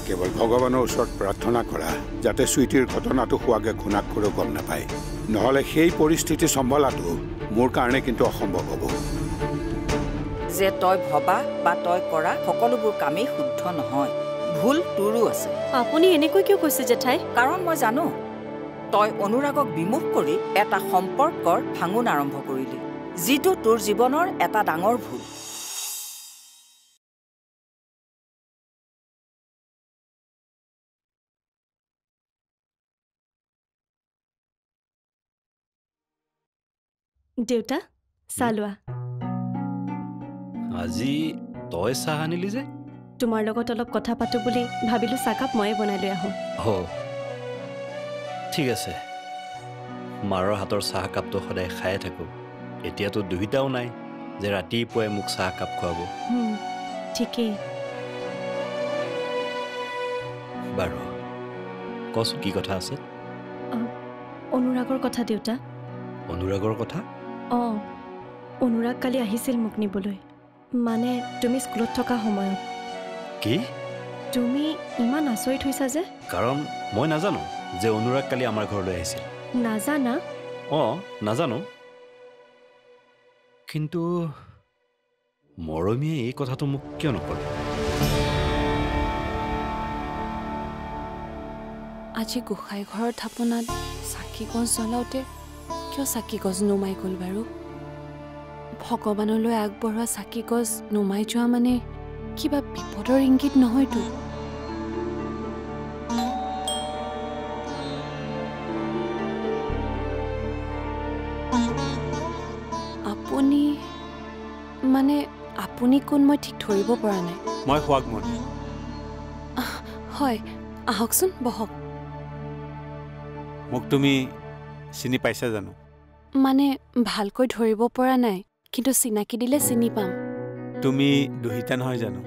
কেৱল ভগৱানৰ ওচৰত প্ৰাৰ্থনা কৰা যাতে চুইটিৰ ঘটনাটো হোৱাকে ঘুণাক্ষৰেও গম নাপায় নহ'লে সেই পৰিস্থিতি চম্ভালাটো মোৰ কাৰণে কিন্তু অসম্ভৱ হ'ব যে তই ভবা বা তই কৰা সকলোবোৰ কামেই শুদ্ধ নহয় ভুল তোৰো আছে আপুনি এনেকৈ কিয় কৈছে জেঠাই কাৰণ মই জানো তই অনুৰাগক বিমুখ কৰি এটা সম্পৰ্কৰ ভাঙোন আৰম্ভ কৰিলি যিটো তোৰ জীৱনৰ এটা ডাঙৰ ভুল দেউতা চাহ লোৱা আজি তই চাহ আনিলি যে তোমাৰ লগত অলপ কথা পাতো বুলি ভাবিলো চাহকাপ ময়ে বনাই লৈ আহোঁ ঠিক আছে মাৰৰ হাতৰ চাহকাপটো সদায় খায়ে থাকোঁ এতিয়াতো দুহিতাও নাই যে ৰাতিপুৱাই মোক চাহকাপ খুৱাব ঠিকেই বাৰু কচোন কি কথা আছে অনুৰাগৰ কথা দেউতা অনুৰাগৰ কথা অনুৰাগ কালি আহিছিল মোক নিবলৈ মানে তুমি স্কুলত থকা সময়ত কি তুমি ইমান আচৰিত হৈছা যে কাৰণ মই নাজানো যে অনুৰাগ কালি আমাৰ ঘৰলৈ আহিছিল নাজানা নাজানো কিন্তু মৰমীয়ে এই কথাটো মোক কিয় নকৰে আজি গোসাঁই ঘৰৰ থাপনাত চাকি গছ জ্বলাওঁতে কিয় চাকি গছ নুমাই গ'ল বাৰু ভগৱানলৈ আগবঢ়োৱা চাকি গছ নুমাই যোৱা মানে কিবা বিপদৰ ইংগিত নহয়তো আপুনি কোন মই ঠিক ধৰিব পৰা নাই মই সোৱাগমণি হয় আহকচোন বহক মোক তুমি চিনি পাইছা জানো মানে ভালকৈ ধৰিব পৰা নাই কিন্তু চিনাকি দিলে চিনি পাম তুমি দুহিতা নহয় জানো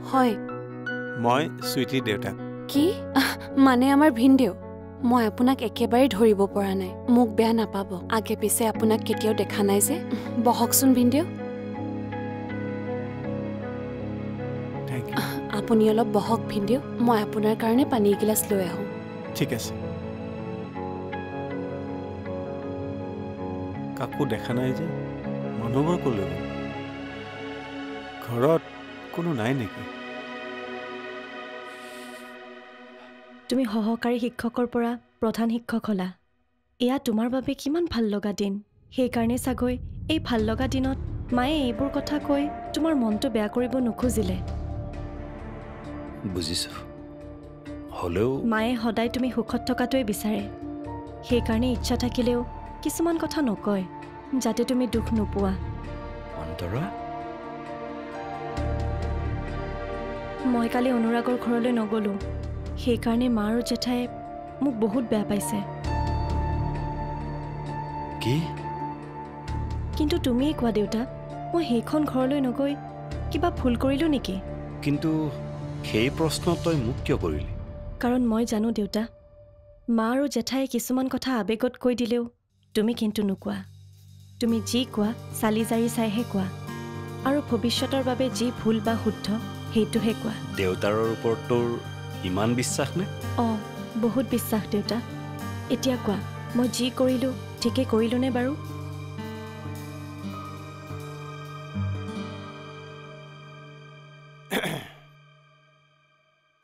হয় মই সুইটিৰ দেউতাক কি মানে আমাৰ ভিনদেউ মই আপোনাক একেবাৰে ধৰিব পৰা নাই মোক বেয়া নাপাব আগে পিছে আপোনাক কেতিয়াও দেখা নাই যে বহকচোন ভিনদেউ আপুনি অলপ বহক ভিনদেউ মই আপোনাৰ কাৰণে পানী গিলাচ লৈ আহোঁ ঠিক আছে কাকো দেখা নাই যে মানুহবোৰ ক'লৈ ঘৰত কোনো নাই নেকি তুমি সহকাৰী শিক্ষকৰ পৰা প্ৰধান শিক্ষক হ'লা এয়া তোমাৰ বাবে কিমান ভাল লগা দিন সেইকাৰণে চাগৈ এই ভাল লগা দিনত মায়ে এইবোৰ কথা কৈ তোমাৰ মনটো বেয়া কৰিব নোখোজিলে বুজিছোঁ হ'লেও মায়ে সদায় তুমি সুখত থকাটোৱে বিচাৰে সেইকাৰণে ইচ্ছা থাকিলেও কিছুমান কথা নকয় যাতে তুমি দুখ নোপোৱা অন্তৰা মই কালি অনুৰাগৰ ঘৰলৈ নগ'লোঁ সেইকাৰণে মা আৰু জেঠাই মোক বহুত বেয়া পাইছে কি কিন্তু তুমিয়ে কোৱা দেউতা মই সেইখন ঘৰলৈ নগৈ কিবা ভুল কৰিলোঁ নেকি কিন্তু সেই প্ৰশ্ন তই মোক কিয় কৰিলি কাৰণ মই জানো দেউতা মা আৰু জেঠাই কিছুমান কথা আবেগত কৈ দিলেও তুমি কিন্তু নোকোৱা তুমি যি কোৱা চালি জাৰি চাইহে কোৱা আৰু ভৱিষ্যতৰ বাবে যি ভুল বা শুদ্ধ সেইটোহে কোৱা দেউতাৰ ওপৰত তোৰ ইমান বিশ্বাস নে বহুত বিশ্বাস দেউতা এতিয়া কোৱা মই যি কৰিলোঁ ঠিকে কৰিলোঁ নে বাৰু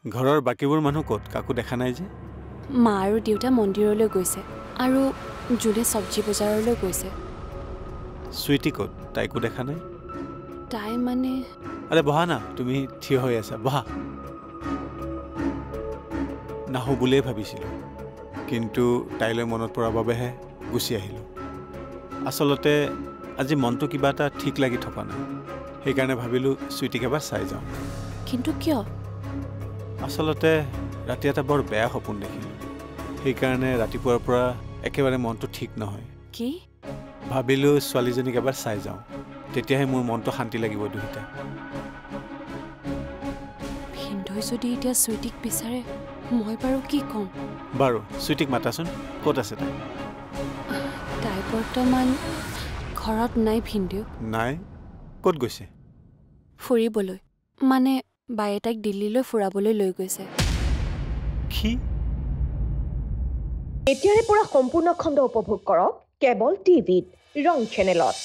ঘৰৰ বাকীবোৰ মানুহ ক'ত কাকো দেখা নাই যে মা আৰু দেউতা মন্দিৰলৈ গৈছে আৰু জুলে চব্জি বজাৰলৈ গৈছে সুইটি ক'ত তাইকো দেখা নাই তাই মানে আৰে বহা না তুমি থিয় হৈ আছা বহা নাহো বুলিয়ে ভাবিছিলোঁ কিন্তু তাইলৈ মনত পৰাৰ বাবেহে গুচি আহিলোঁ আচলতে আজি মনটো কিবা এটা ঠিক লাগি থকা নাই সেইকাৰণে ভাবিলোঁ সুইটিক এবাৰ চাই যাওঁ কিন্তু কিয় আচলতে ৰাতি এটা বৰ বেয়া সপোন দেখিলোঁ সেইকাৰণে ৰাতিপুৱাৰ পৰা একেবাৰে মনটো ঠিক নহয় কি ভাবিলোঁ ছোৱালীজনীক এবাৰ চাই যাওঁ তেতিয়াহে মোৰ মনটো শান্তি লাগিব দুহিতা ভিনদেউই যদি এতিয়া সুইটিক বিচাৰে মই বাৰু কি ক'ম বাৰু সুইটিক মাতাচোন ক'ত আছে তাই তাই বৰ্তমান ঘৰত নাই ভিনদেউ নাই ক'ত গৈছে ফুৰিবলৈ মানে বায়ে তাইক দিল্লীলৈ ফুৰাবলৈ লৈ গৈছে সাক্ষী এতিয়াৰে পৰা সম্পূৰ্ণ খণ্ড উপভোগ কৰক কেবল টিভিত ৰং চেনেলত।